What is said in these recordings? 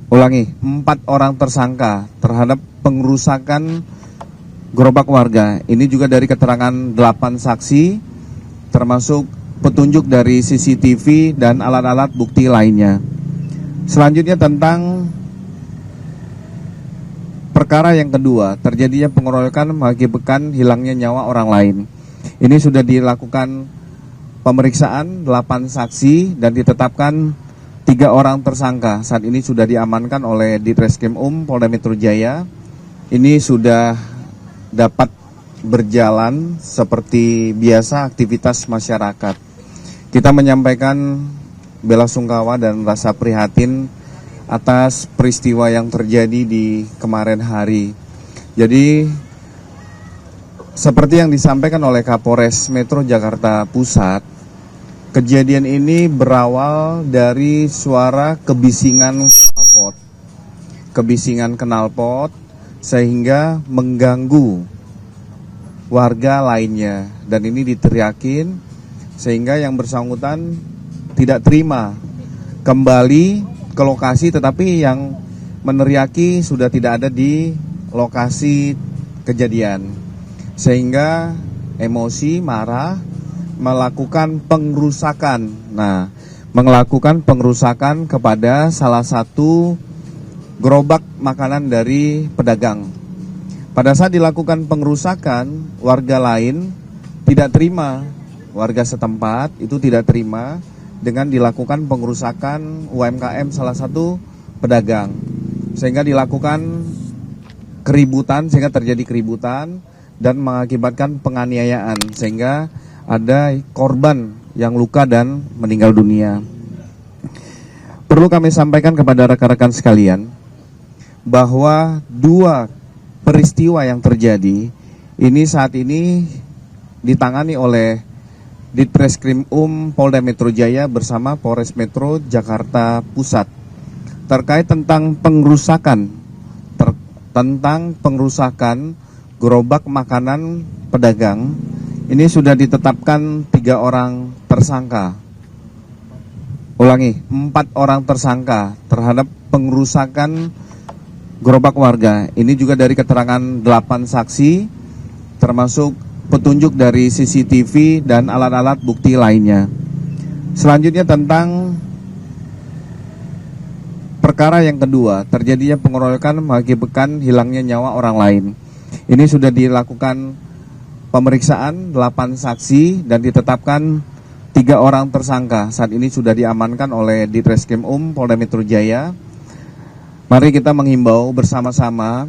Ulangi, 4 orang tersangka terhadap pengerusakan gerobak warga. Ini juga dari keterangan 8 saksi, termasuk petunjuk dari CCTV dan alat-alat bukti lainnya. Selanjutnya tentang perkara yang kedua, terjadinya pengeroyokan mengakibatkan hilangnya nyawa orang lain. Ini sudah dilakukan pemeriksaan 8 saksi dan ditetapkan 3 orang tersangka. Saat ini sudah diamankan oleh Ditreskrim Polda Metro Jaya. Ini sudah dapat berjalan seperti biasa aktivitas masyarakat. Kita menyampaikan belasungkawa dan rasa prihatin atas peristiwa yang terjadi di kemarin hari. Jadi seperti yang disampaikan oleh Kapolres Metro Jakarta Pusat, kejadian ini berawal dari suara kebisingan knalpot sehingga mengganggu warga lainnya, dan ini diteriakin sehingga yang bersangkutan tidak terima kembali ke lokasi, tetapi yang meneriaki sudah tidak ada di lokasi kejadian, sehingga emosi, marah, melakukan pengerusakan. Melakukan pengerusakan kepada salah satu gerobak makanan dari pedagang. Pada saat dilakukan pengerusakan, warga lain tidak terima, warga setempat itu tidak terima dengan dilakukan pengerusakan UMKM salah satu pedagang, sehingga dilakukan keributan, sehingga terjadi keributan dan mengakibatkan penganiayaan, sehingga ada korban yang luka dan meninggal dunia. Perlu kami sampaikan kepada rekan-rekan sekalian bahwa 2 peristiwa yang terjadi ini saat ini ditangani oleh Ditreskrim Polda Metro Jaya bersama Polres Metro Jakarta Pusat terkait tentang pengerusakan gerobak makanan pedagang. Ini sudah ditetapkan 3 orang tersangka. Ulangi, 4 orang tersangka terhadap pengerusakan gerobak warga. Ini juga dari keterangan 8 saksi, termasuk petunjuk dari CCTV dan alat-alat bukti lainnya. Selanjutnya tentang perkara yang kedua, terjadinya pengeroyokan mengakibatkan hilangnya nyawa orang lain. Ini sudah dilakukan pemeriksaan 8 saksi dan ditetapkan 3 orang tersangka. Saat ini sudah diamankan oleh Ditreskrim Polda Metro Jaya. Mari kita menghimbau bersama-sama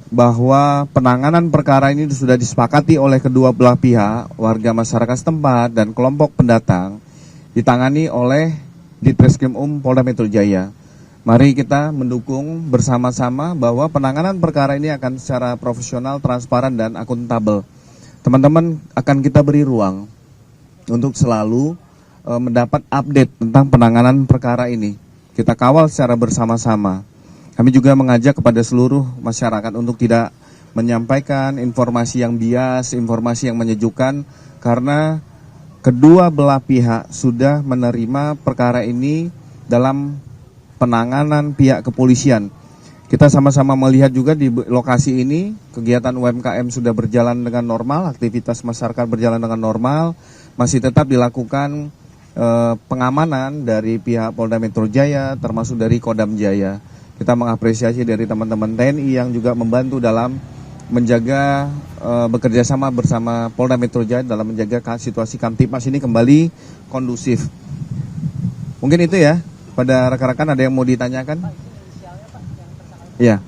bahwa penanganan perkara ini sudah disepakati oleh kedua belah pihak, warga masyarakat setempat dan kelompok pendatang, ditangani oleh Ditreskrim Polda Metro Jaya. Mari kita mendukung bersama-sama bahwa penanganan perkara ini akan secara profesional, transparan, dan akuntabel. Teman-teman akan kita beri ruang untuk selalu mendapat update tentang penanganan perkara ini. Kita kawal secara bersama-sama. Kami juga mengajak kepada seluruh masyarakat untuk tidak menyampaikan informasi yang bias, informasi yang menyejukkan, karena kedua belah pihak sudah menerima perkara ini dalam penanganan pihak kepolisian. Kita sama-sama melihat juga di lokasi ini kegiatan UMKM sudah berjalan dengan normal, aktivitas masyarakat berjalan dengan normal, masih tetap dilakukan pengamanan dari pihak Polda Metro Jaya, termasuk dari Kodam Jaya. Kita mengapresiasi dari teman-teman TNI yang juga membantu dalam menjaga bekerja sama bersama Polda Metro Jaya dalam menjaga situasi Kamtipmas ini kembali kondusif. Mungkin itu ya, pada rekan-rekan ada yang mau ditanyakan? Ya,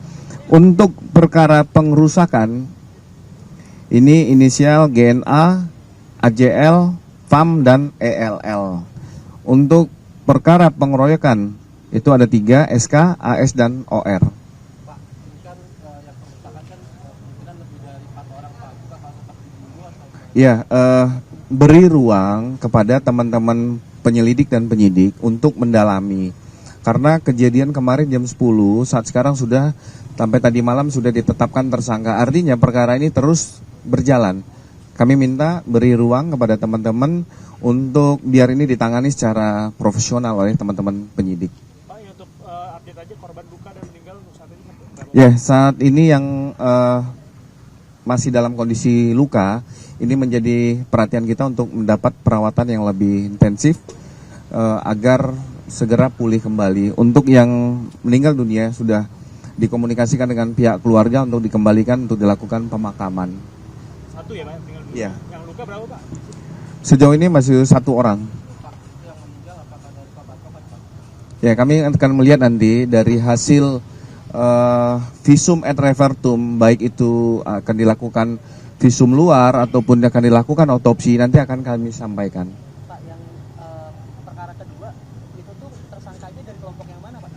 untuk perkara pengerusakan ini inisial GNA, AJL, FAM, dan ELL. Untuk perkara pengeroyokan itu ada 3, SK, AS, dan OR. Pak, ini kan yang pengerusakan kan kemungkinan lebih dari 4 orang, Pak. Juga kalau tetap dibunuh atau... Ya, beri ruang kepada teman-teman penyelidik dan penyidik untuk mendalami. Karena kejadian kemarin jam 10, saat sekarang sudah sampai tadi malam sudah ditetapkan tersangka. Artinya perkara ini terus berjalan. Kami minta beri ruang kepada teman-teman untuk biar ini ditangani secara profesional oleh teman-teman penyidik. Pak, untuk update update aja korban luka dan meninggal untuk saat ini? Ya, saat ini yang masih dalam kondisi luka, ini menjadi perhatian kita untuk mendapat perawatan yang lebih intensif agar segera pulih kembali. Untuk yang meninggal dunia sudah dikomunikasikan dengan pihak keluarga untuk dikembalikan untuk dilakukan pemakaman. Satu ya Pak, tinggal dua. Iya. Yang luka berapa Pak? Sejauh ini masih 1 orang. Yang meninggal apakah dari Pak Batokan, Pak? Ya, kami akan melihat nanti dari hasil visum et repertum, baik itu akan dilakukan visum luar ataupun akan dilakukan otopsi, nanti akan kami sampaikan. Pak, yang perkara kedua itu tuh tersangkanya dari kelompok yang mana, Pak?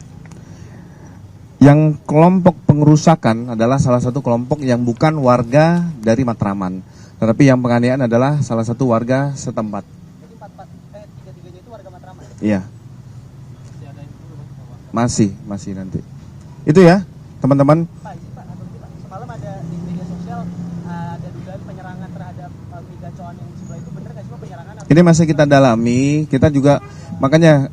Yang kelompok pengerusakan adalah salah satu kelompok yang bukan warga dari Matraman, tetapi yang penganiayaan adalah salah satu warga setempat. Jadi tiga-tiganya itu warga Matraman? Iya, Masih ada yang dulu, Pak? masih nanti. Itu ya, teman-teman. Pak, ini Pak, semalam ada di media sosial ada dugaan penyerangan terhadap Miga Coan yang di sebelah itu, bener nggak sih Pak penyerangan? Ini masih kita dalami, kita juga makanya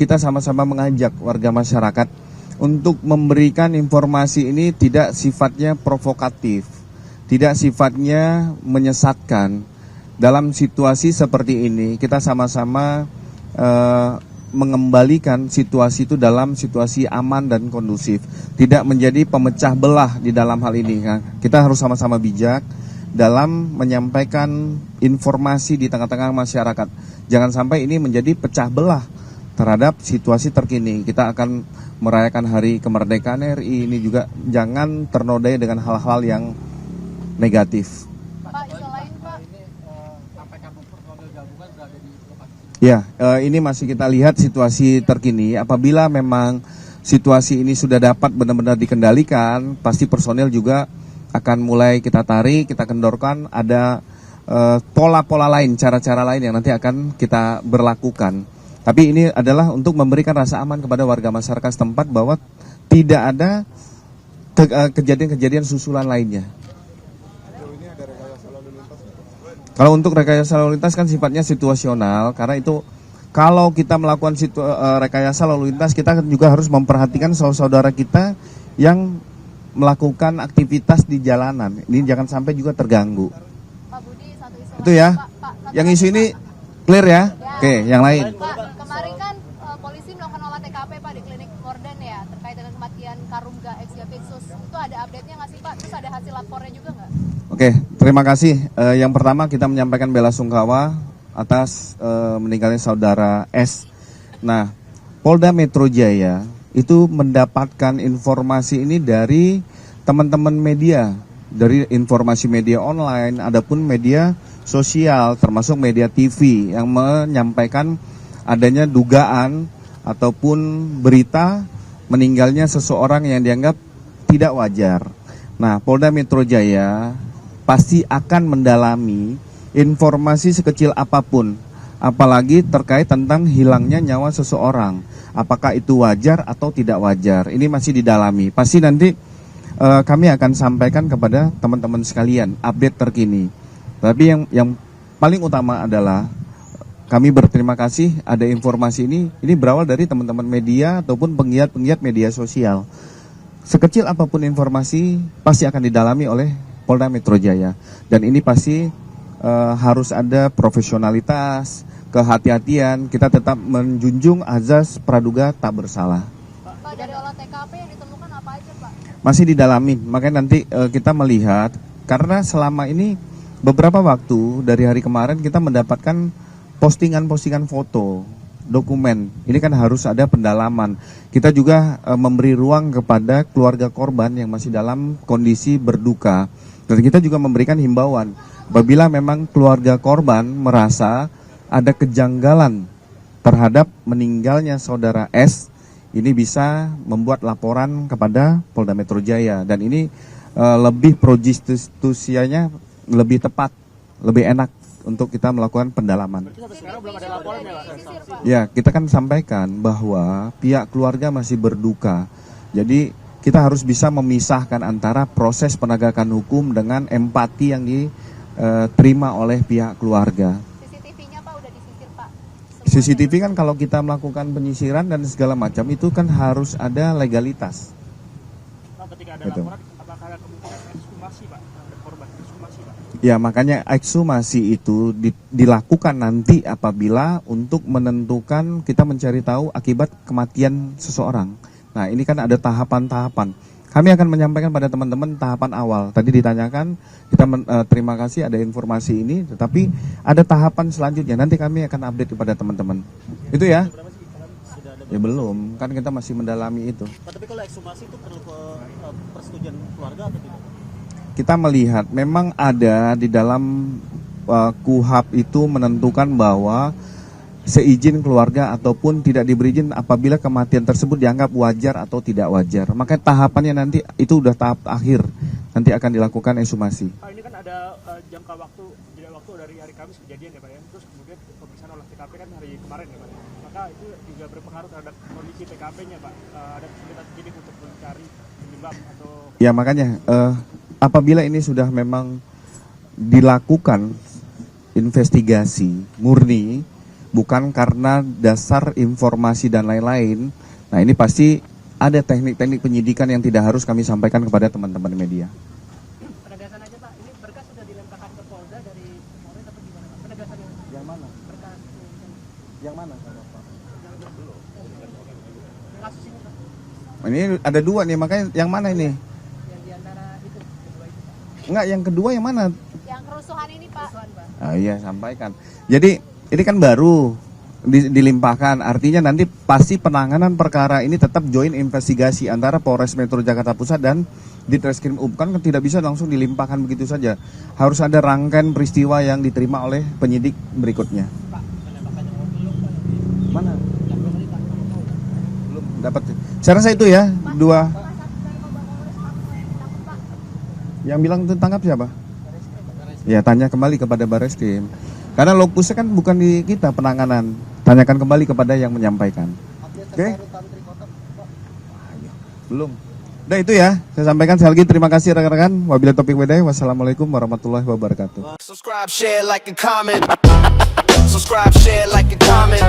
kita sama-sama mengajak warga masyarakat untuk memberikan informasi ini tidak sifatnya provokatif, tidak sifatnya menyesatkan. Dalam situasi seperti ini, kita sama-sama mengembalikan situasi itu dalam situasi aman dan kondusif, tidak menjadi pemecah belah di dalam hal ini. Nah, kita harus sama-sama bijak dalam menyampaikan informasi di tengah-tengah masyarakat. Jangan sampai ini menjadi pecah belah terhadap situasi terkini. Kita akan merayakan hari kemerdekaan RI, ini juga jangan ternodai dengan hal-hal yang negatif. Pak, selain Pak, Ini sampai kampung personil gabungan berada di lokasi. Ya, ini masih kita lihat situasi terkini. Apabila memang situasi ini sudah dapat benar-benar dikendalikan, pasti personil juga akan mulai kita tarik, kita kendorkan. Ada pola-pola lain, cara-cara lain yang nanti akan kita berlakukan. Tapi ini adalah untuk memberikan rasa aman kepada warga masyarakat setempat bahwa tidak ada kejadian-kejadian susulan lainnya. Kalau untuk rekayasa lalu lintas kan sifatnya situasional, karena itu kalau kita melakukan rekayasa lalu lintas, kita juga harus memperhatikan saudara-saudara kita yang melakukan aktivitas di jalanan. Ini jangan sampai juga terganggu. Pak Budi, satu isu Itu lagi, ya. Pak, satu Yang lagi, isu ini Pak. clear ya? Oke, yang lain. Pak, kemarin kan polisi melakukan olah TKP Pak di klinik Gordon ya, terkait dengan kematian Karungga ex Javinsus. Itu ada update-nya nggak sih Pak? Terus ada hasil lapornya juga nggak? Oke, terima kasih. Yang pertama kita menyampaikan bela sungkawa atas meninggalnya saudara S. Nah, Polda Metro Jaya itu mendapatkan informasi ini dari teman-teman media, dari informasi media online, adapun media sosial, termasuk media TV yang menyampaikan adanya dugaan ataupun berita meninggalnya seseorang yang dianggap tidak wajar. Nah, Polda Metro Jaya pasti akan mendalami informasi sekecil apapun, apalagi terkait tentang hilangnya nyawa seseorang. Apakah itu wajar atau tidak wajar? Ini masih didalami. Pasti nanti kami akan sampaikan kepada teman-teman sekalian update terkini. Tapi yang paling utama adalah kami berterima kasih ada informasi ini berawal dari teman-teman media ataupun penggiat-penggiat media sosial. Sekecil apapun informasi pasti akan didalami oleh Polda Metro Jaya, dan ini pasti harus ada profesionalitas, kehati-hatian. Kita tetap menjunjung azas praduga tak bersalah. Pak, dari olah TKP yang ditemukan apa aja Pak? Masih didalami, makanya nanti kita melihat, karena selama ini beberapa waktu dari hari kemarin kita mendapatkan postingan-postingan foto, dokumen. Ini kan harus ada pendalaman. Kita juga memberi ruang kepada keluarga korban yang masih dalam kondisi berduka. Dan kita juga memberikan himbauan, apabila memang keluarga korban merasa ada kejanggalan terhadap meninggalnya saudara S, ini bisa membuat laporan kepada Polda Metro Jaya. Dan ini lebih pro justisianya lebih tepat, lebih enak untuk kita melakukan pendalaman. Berarti sampai sekarang belum ada laporan ya Pak? Disisir, Pak. Ya, kita kan sampaikan bahwa pihak keluarga masih berduka. Jadi kita harus bisa memisahkan antara proses penegakan hukum dengan empati yang diterima oleh pihak keluarga. CCTV-nya Pak udah disisir Pak. CCTV kan kalau kita melakukan penyisiran dan segala macam itu kan harus ada legalitas. Pak, ketika ada Gitu. laporan, apakah ada kemungkinan ekshumasi Pak? Ada korban ekshumasi Pak? Ya makanya ekshumasi itu dilakukan nanti apabila untuk menentukan kita mencari tahu akibat kematian seseorang. Nah ini kan ada tahapan-tahapan. Kami akan menyampaikan pada teman-teman tahapan awal. Tadi ditanyakan, kita terima kasih ada informasi ini, tetapi ada tahapan selanjutnya. Nanti kami akan update kepada teman-teman. Itu ya? Ya belum, kan kita masih mendalami itu. Pak, tapi kalau ekshumasi itu perlu persetujuan keluarga atau tidak? Kita melihat memang ada di dalam KUHP itu menentukan bahwa seizin keluarga ataupun tidak diberi izin apabila kematian tersebut dianggap wajar atau tidak wajar. Maka tahapannya nanti itu udah tahap akhir, nanti akan dilakukan ekshumasi. Pak, ini kan ada jeda waktu dari hari Kamis kejadian ya Pak ya. Terus kemudian pemeriksaan olah TKP kan hari kemarin ya Pak. Maka itu juga berpengaruh terhadap kondisi TKP-nya Pak. Ada kesulitan penyidik untuk mencari penyebab atau... Ya makanya apabila ini sudah memang dilakukan investigasi murni, bukan karena dasar informasi dan lain-lain. Nah ini pasti ada teknik-teknik penyidikan yang tidak harus kami sampaikan kepada teman-teman media. Penegasan aja Pak, ini berkas sudah dilempahkan ke Polda dari Polres atau gimana Pak? Penegasannya? Yang mana? Berkas Yang mana? kasus ini Pak, Ini ada dua nih, makanya yang mana ini? yang diantara itu, kedua itu Pak. Enggak, yang kedua yang mana? Yang kerusuhan ini Pak. Kerusuhan Pak. Ah iya, sampaikan. Jadi ini kan baru dilimpahkan, artinya nanti pasti penanganan perkara ini tetap joint investigasi antara Polres Metro Jakarta Pusat dan Ditreskrim UP. Kan tidak bisa langsung dilimpahkan begitu saja. Harus ada rangkaian peristiwa yang diterima oleh penyidik berikutnya. Mana? Belum dapat. Saya rasa itu ya, dua. Yang bilang itu tangkap siapa? Ya, tanya kembali kepada Barreskrim. Karena lokusnya kan bukan di kita penanganan. Tanyakan kembali kepada yang menyampaikan. Oke? Belum. Udah itu ya, saya sampaikan sekali lagi terima kasih rekan-rekan. Wabillahi taufiq wal hidayah. Wassalamualaikum warahmatullahi wabarakatuh. Subscribe, share, like, and comment. Subscribe, share, like, and comment.